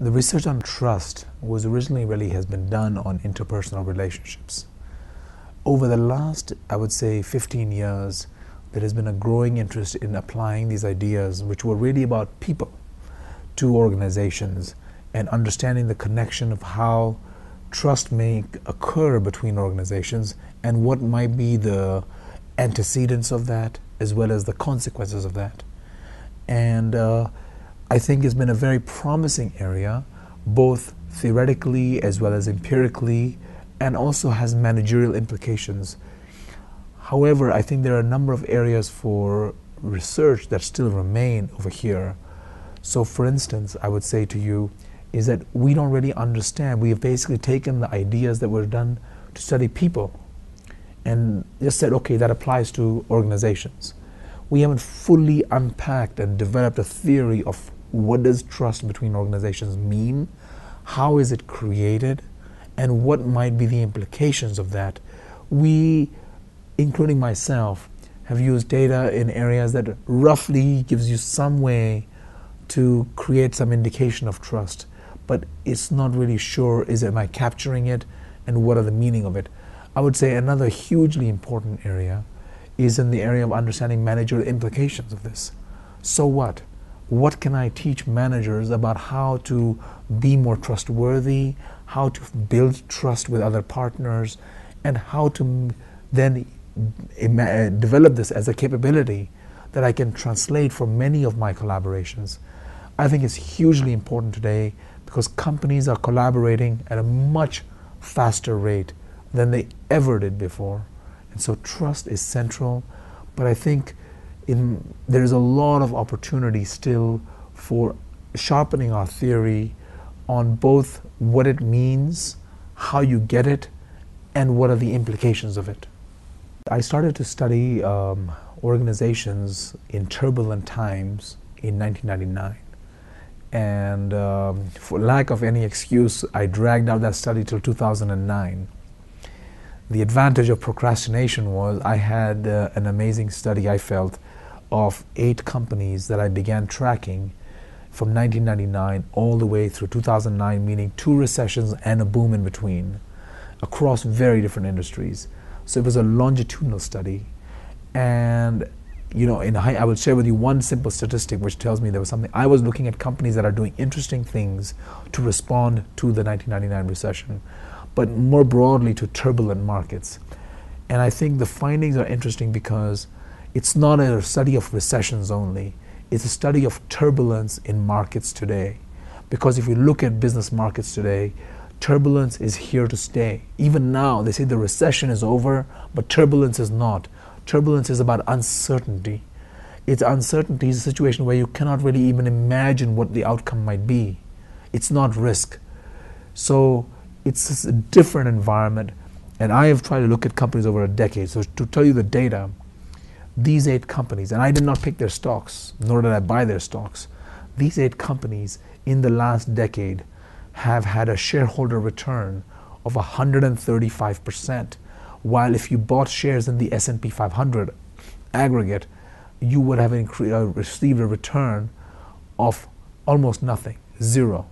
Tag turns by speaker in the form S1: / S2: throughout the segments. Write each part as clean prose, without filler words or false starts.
S1: The research on trust was originally has been done on interpersonal relationships. Over the last, I would say, 15 years, there has been a growing interest in applying these ideas, which were really about people, to organizations and understanding the connection of how trust may occur between organizations and what might be the antecedents of that as well as the consequences of that. And I think it's been a very promising area, both theoretically as well as empirically, and also has managerial implications. However, I think there are a number of areas for research that still remain over here. So for instance, I would say to you is that we don't really understand. We have basically taken the ideas that were done to study people and just said, okay, that applies to organizations. We haven't fully unpacked and developed a theory of what does trust between organizations mean, how is it created, and what might be the implications of that. We, including myself, have used data in areas that roughly gives you some way to create some indication of trust, but it's not really sure, am I capturing it, and what are the meaning of it. I would say another hugely important area is in the area of understanding managerial implications of this. So what? What can I teach managers about how to be more trustworthy, how to build trust with other partners, and how to then develop this as a capability that I can translate for many of my collaborations. I think it's hugely important today because companies are collaborating at a much faster rate than they ever did before. And so trust is central, but I think there's a lot of opportunity still for sharpening our theory on both what it means, how you get it, and what are the implications of it. I started to study organizations in turbulent times in 1999. And for lack of any excuse, I dragged out that study till 2009. The advantage of procrastination was I had an amazing study, I felt, of 8 companies that I began tracking from 1999 all the way through 2009, meaning 2 recessions and a boom in between, across very different industries. So it was a longitudinal study. And you know, I will share with you one simple statistic which tells me there was something. I was looking at companies that are doing interesting things to respond to the 1999 recession, but more broadly to turbulent markets. And I think the findings are interesting because it's not a study of recessions only. It's a study of turbulence in markets today. Because if you look at business markets today, turbulence is here to stay. Even now, they say the recession is over, but turbulence is not. Turbulence is about uncertainty. It's uncertainty is a situation where you cannot really even imagine what the outcome might be. It's not risk. So it's a different environment. And I have tried to look at companies over a decade. So to tell you the data, these 8 companies, and I did not pick their stocks, nor did I buy their stocks. These 8 companies in the last decade have had a shareholder return of 135%. While if you bought shares in the S&P 500 aggregate, you would have received a return of almost nothing, 0.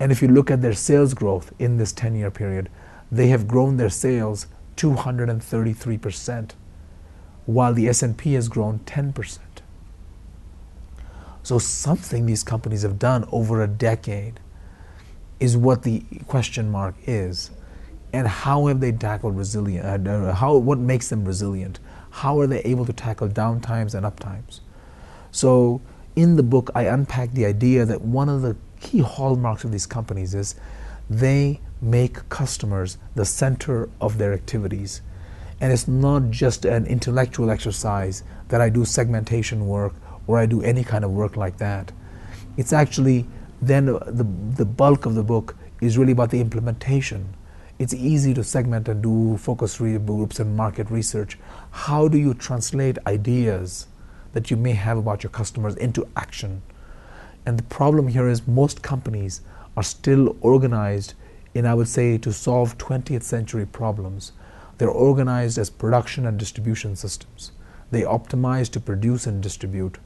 S1: And if you look at their sales growth in this 10-year period, they have grown their sales 233%, while the S&P has grown 10%. So something these companies have done over a decade is what the question mark is. And how have they tackled resilience? What makes them resilient? How are they able to tackle downtimes and uptimes? So in the book, I unpack the idea that one of the key hallmarks of these companies is they make customers the center of their activities. And it's not just an intellectual exercise that I do segmentation work or I do any kind of work like that. It's actually then the bulk of the book is really about the implementation. It's easy to segment and do focus groups and market research. How do you translate ideas that you may have about your customers into action? And the problem here is most companies are still organized in, I would say, to solve 20th century problems. They're organized as production and distribution systems. They optimize to produce and distribute.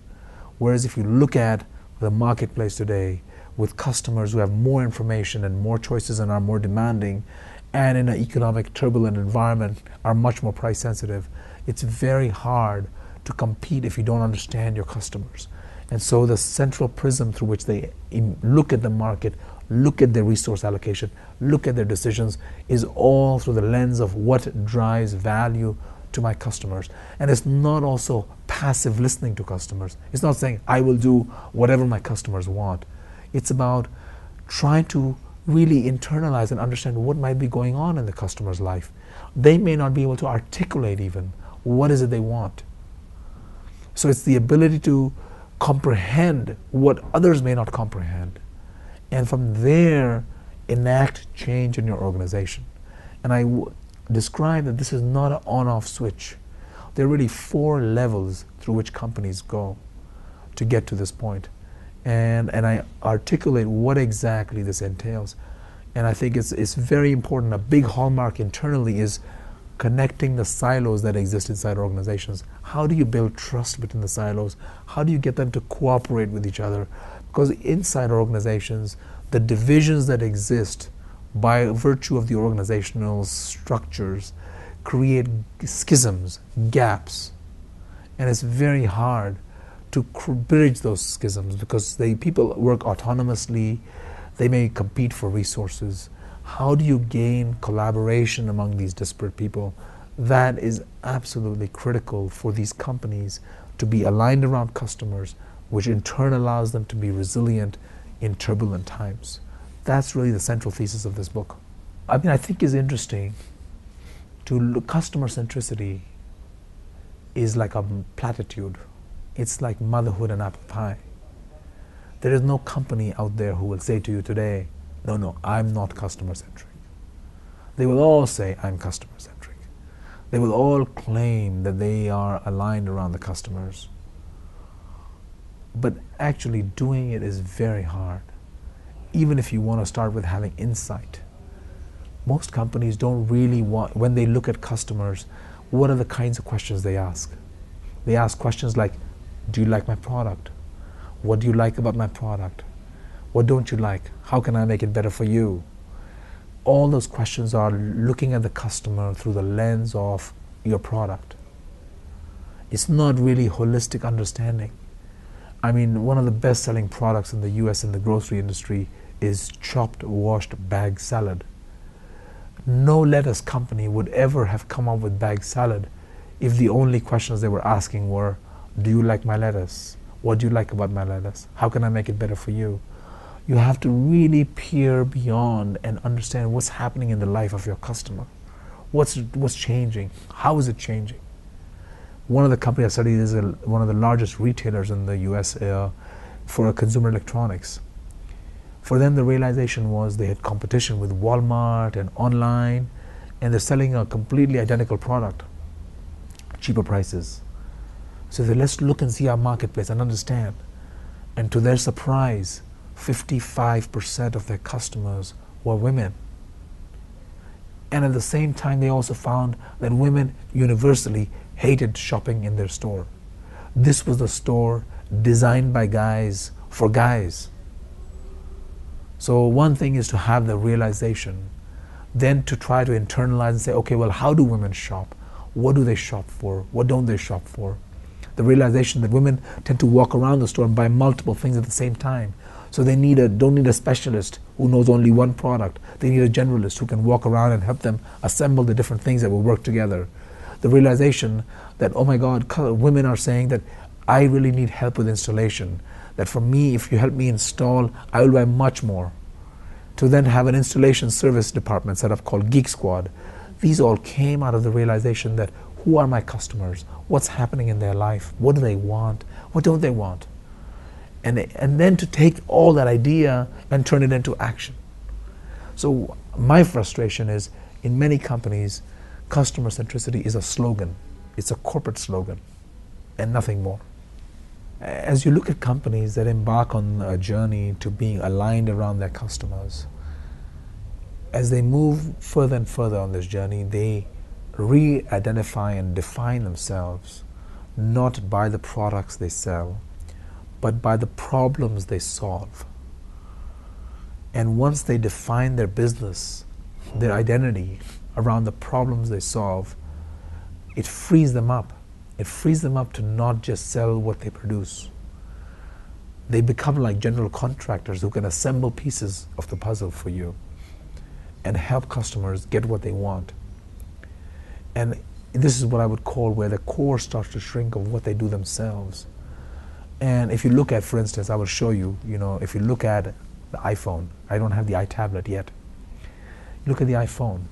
S1: Whereas if you look at the marketplace today, with customers who have more information and more choices and are more demanding, and in an economic turbulent environment are much more price sensitive, it's very hard to compete if you don't understand your customers. And so the central prism through which they look at the market, look at their resource allocation, look at their decisions, is all through the lens of what drives value to my customers. And it's not also passive listening to customers. It's not saying I will do whatever my customers want. It's about trying to really internalize and understand what might be going on in the customer's life. They may not be able to articulate even what is it they want. So it's the ability to comprehend what others may not comprehend, and from there enact change in your organization. And I describe that this is not an on-off switch. There are really 4 levels through which companies go to get to this point. And I articulate what exactly this entails. And I think it's very important. A big hallmark internally is connecting the silos that exist inside organizations. How do you build trust between the silos? How do you get them to cooperate with each other? Because inside organizations, the divisions that exist by virtue of the organizational structures create schisms, gaps. And it's very hard to bridge those schisms because people work autonomously, they may compete for resources. How do you gain collaboration among these disparate people? That is absolutely critical for these companies to be aligned around customers, which in turn allows them to be resilient in turbulent times. That's really the central thesis of this book. I think it's interesting to look, customer centricity is like a platitude. It's like motherhood and apple pie. There is no company out there who will say to you today, no, I'm not customer centric. They will all say, I'm customer centric. They will all claim that they are aligned around the customers. But actually doing it is very hard. Even if you want to start with having insight. Most companies don't really want, when they look at customers, what are the kinds of questions they ask? They ask questions like, do you like my product? What do you like about my product? What don't you like? How can I make it better for you? All those questions are looking at the customer through the lens of your product. It's not really holistic understanding. One of the best-selling products in the US in the grocery industry is chopped, washed bag salad. No lettuce company would ever have come up with bag salad if the only questions they were asking were, do you like my lettuce? What do you like about my lettuce? How can I make it better for you? You have to really peer beyond and understand what's happening in the life of your customer. What's changing? How is it changing? One of the companies I studied is one of the largest retailers in the US for consumer electronics. For them, the realization was they had competition with Walmart and online, and they're selling a completely identical product, cheaper prices. So let's look and see our marketplace and understand. And to their surprise, 55% of their customers were women. And at the same time, they also found that women universally hated shopping in their store. This was the store designed by guys for guys. So one thing is to have the realization, then to try to internalize and say, okay, well, how do women shop? What do they shop for? What don't they shop for? The realization that women tend to walk around the store and buy multiple things at the same time. So they don't need a specialist who knows only one product. They need a generalist who can walk around and help them assemble the different things that will work together. The realization that, oh my God, women are saying that I really need help with installation. That for me, if you help me install, I will buy much more. To then have an installation service department set up called Geek Squad. These all came out of the realization that who are my customers? What's happening in their life? What do they want? What don't they want? And then to take all that idea and turn it into action. So my frustration is, in many companies, customer centricity is a slogan. It's a corporate slogan and nothing more. As you look at companies that embark on a journey to being aligned around their customers, as they move further and further on this journey, they re-identify and define themselves not by the products they sell, but by the problems they solve. And once they define their business, their identity around the problems they solve, it frees them up. It frees them up to not just sell what they produce. They become like general contractors who can assemble pieces of the puzzle for you and help customers get what they want. And this is what I would call where the core starts to shrink of what they do themselves. And if you look at, for instance, I will show you, if you look at the iPhone, I don't have the iTablet yet. Look at the iPhone.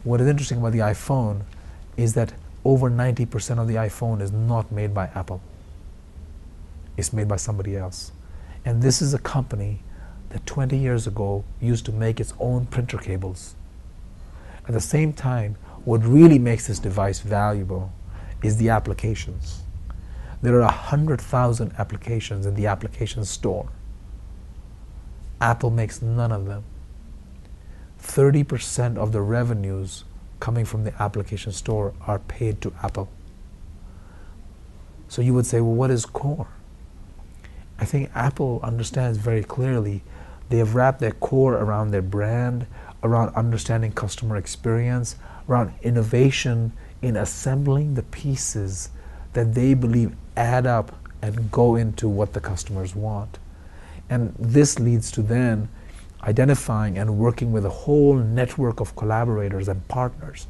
S1: What is interesting about the iPhone is that over 90% of the iPhone is not made by Apple. It's made by somebody else. And this is a company that 20 years ago used to make its own printer cables. At the same time, what really makes this device valuable is the applications. There are 100,000 applications in the application store. Apple makes none of them. 30% of the revenues coming from the application store are paid to Apple. So you would say, well, what is core? I think Apple understands very clearly. They have wrapped their core around their brand, around understanding customer experience, around innovation in assembling the pieces that they believe add up and go into what the customers want. And this leads to then identifying and working with a whole network of collaborators and partners,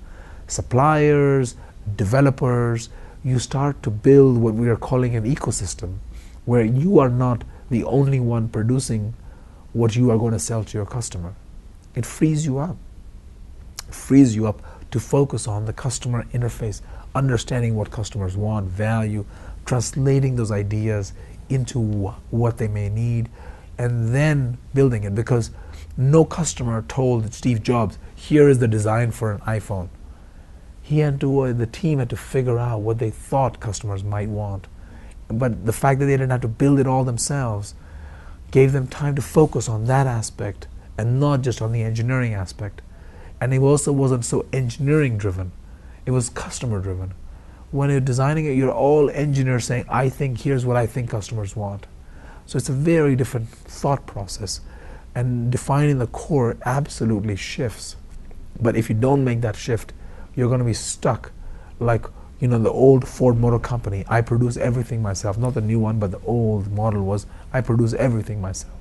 S1: suppliers, developers. You start to build what we are calling an ecosystem, where you are not the only one producing what you are going to sell to your customer. It frees you up. It frees you up to focus on the customer interface, understanding what customers want, value, translating those ideas into what they may need, and then building it. Because no customer told Steve Jobs, here is the design for an iPhone. The team had to figure out what they thought customers might want. But the fact that they didn't have to build it all themselves gave them time to focus on that aspect and not just on the engineering aspect. And it also wasn't so engineering driven. It was customer driven. When you're designing it, you're all engineers saying, I think here's what I think customers want. So it's a very different thought process. And defining the core absolutely shifts. But if you don't make that shift, you're going to be stuck like the old Ford Motor Company. I produce everything myself. Not the new one, but the old model was, I produce everything myself.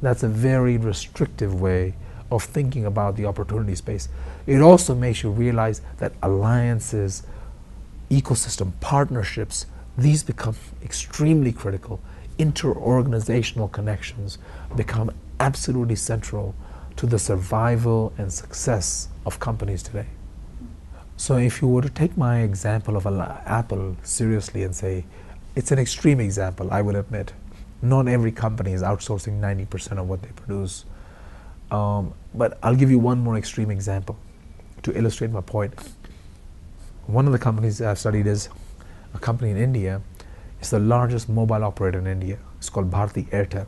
S1: That's a very restrictive way of thinking about the opportunity space. It also makes you realize that alliances, ecosystem partnerships, these become extremely critical. Inter-organizational connections become absolutely central to the survival and success of companies today. So if you were to take my example of Apple seriously and say, it's an extreme example, I would admit. Not every company is outsourcing 90% of what they produce. But I'll give you one more extreme example to illustrate my point. One of the companies I've studied is a company in India. It's the largest mobile operator in India. It's called Bharti Airtel.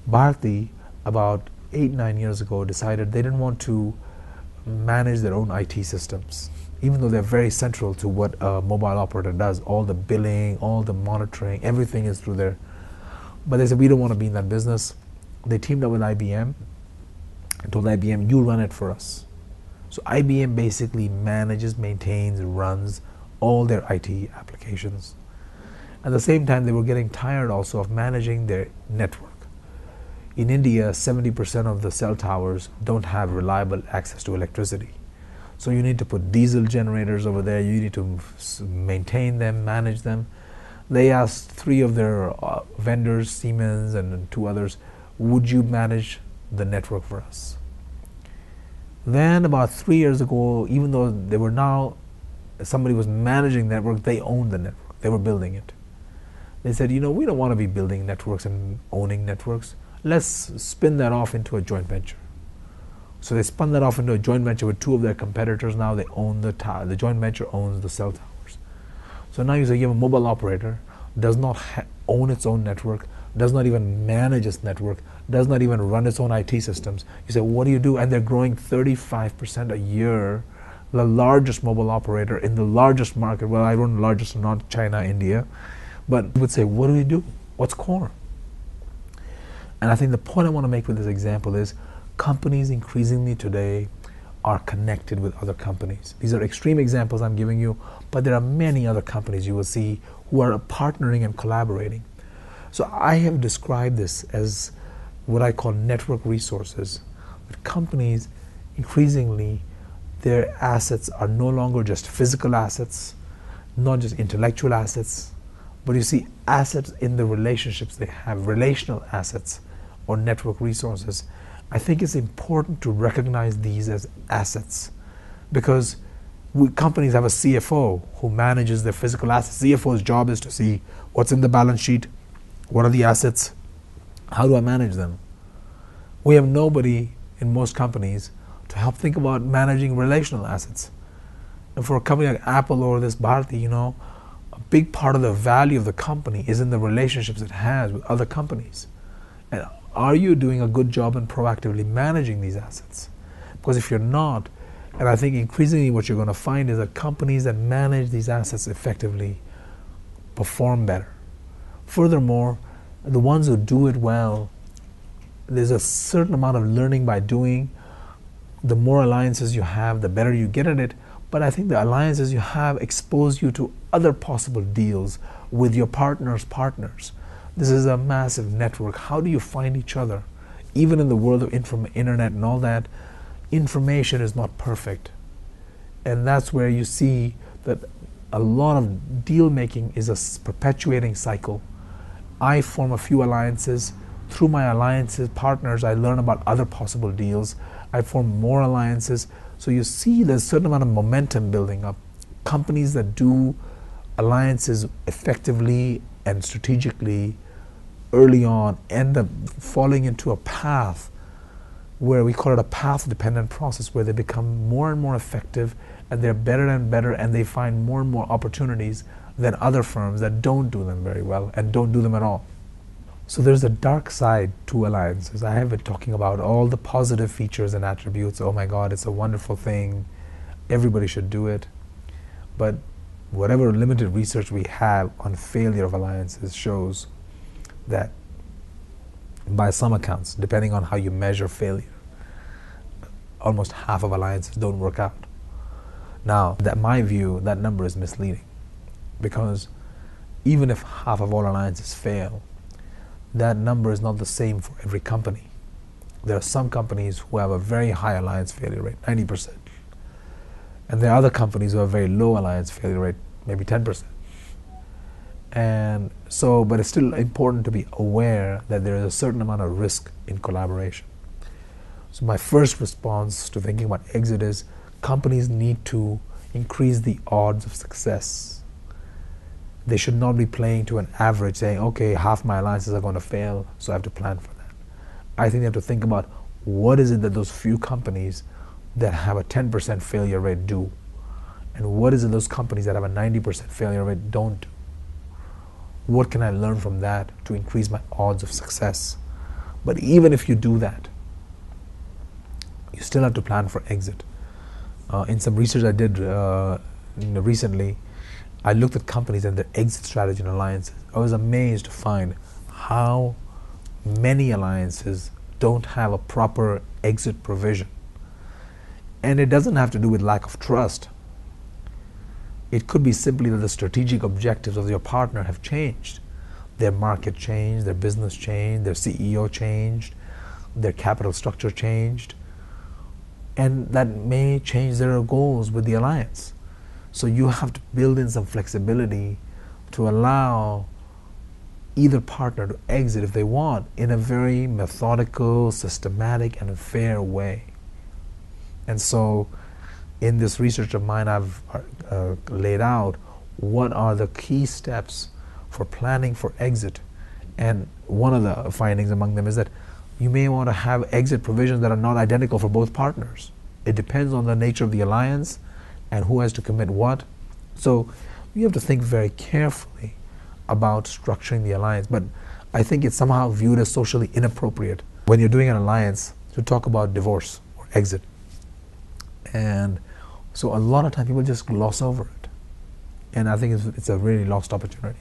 S1: Bharti, about 8-9 years ago, decided they didn't want to manage their own IT systems, even though they're very central to what a mobile operator does. All the billing, all the monitoring, everything is through there. But they said, we don't want to be in that business. They teamed up with IBM and told IBM, you run it for us. So IBM basically manages, maintains, runs all their IT applications. At the same time, they were getting tired also of managing their network. In India, 70% of the cell towers don't have reliable access to electricity. So you need to put diesel generators over there, you need to maintain them, manage them. They asked 3 of their vendors, Siemens and 2 others, would you manage the network for us? Then about 3 years ago, even though they were now, somebody was managing the network, they owned the network, they were building it. They said, we don't want to be building networks and owning networks. Let's spin that off into a joint venture. So they spun that off into a joint venture with 2 of their competitors. Now they own the tower. The joint venture owns the cell towers. So now you say you have a mobile operator, does not own its own network, does not even manage its network, does not even run its own IT systems. You say, what do you do? And they're growing 35% a year, the largest mobile operator in the largest market. Well, I don't know largest, not China, India. But you would say, what do we do? What's core? And I think the point I want to make with this example is companies increasingly today are connected with other companies. These are extreme examples I'm giving you, but there are many other companies you will see who are partnering and collaborating. So I have described this as what I call network resources. That companies increasingly, their assets are no longer just physical assets, not just intellectual assets, but you see assets in the relationships they have, relational assets or network resources. I think it's important to recognize these as assets, because companies have a CFO who manages their physical assets. CFO's job is to see what's in the balance sheet, what are the assets, how do I manage them. We have nobody in most companies to help think about managing relational assets. And for a company like Apple or this Bharti, a big part of the value of the company is in the relationships it has with other companies. And are you doing a good job in proactively managing these assets? Because if you're not, and I think increasingly what you're going to find is that companies that manage these assets effectively perform better. Furthermore, the ones who do it well, there's a certain amount of learning by doing. The more alliances you have, the better you get at it. But I think the alliances you have expose you to other possible deals with your partner's partners. This is a massive network. How do you find each other? Even in the world of internet and all that, information is not perfect. And that's where you see that a lot of deal making is a perpetuating cycle. I form a few alliances. Through my alliances partners, I learn about other possible deals. I form more alliances. So you see there's a certain amount of momentum building up. Companies that do alliances effectively and strategically early on end up falling into a path where we call it a path-dependent process, where they become more and more effective and they're better and better, and they find more and more opportunities than other firms that don't do them very well and don't do them at all. So there's a dark side to alliances. I have been talking about all the positive features and attributes. Oh my God, it's a wonderful thing. Everybody should do it. But whatever limited research we have on failure of alliances shows that by some accounts, depending on how you measure failure, almost half of alliances don't work out. Now, my view, that number is misleading, because even if half of all alliances fail, that number is not the same for every company. There are some companies who have a very high alliance failure rate, 90%. And there are other companies who have very low alliance failure rate, maybe 10%. And so, but it's still important to be aware that there is a certain amount of risk in collaboration. So my first response to thinking about exit is companies need to increase the odds of success. They should not be playing to an average, saying, okay, half my alliances are going to fail, so I have to plan for that. I think they have to think about what is it that those few companies that have a 10% failure rate do, and what is it those companies that have a 90% failure rate don't do. What can I learn from that to increase my odds of success? But even if you do that, you still have to plan for exit. In some research I did recently, I looked at companies and their exit strategy and alliances. I was amazed to find how many alliances don't have a proper exit provision. And it doesn't have to do with lack of trust. It could be simply that the strategic objectives of your partner have changed. Their market changed, their business changed, their CEO changed, their capital structure changed, and that may change their goals with the alliance. So you have to build in some flexibility to allow either partner to exit if they want in a very methodical, systematic, and fair way. And so in this research of mine, I've laid out what are the key steps for planning for exit. And one of the findings among them is that you may want to have exit provisions that are not identical for both partners. It depends on the nature of the alliance and who has to commit what. So you have to think very carefully about structuring the alliance. But I think it's somehow viewed as socially inappropriate when you're doing an alliance to talk about divorce or exit. And so a lot of times people just gloss over it. And I think it's a really lost opportunity.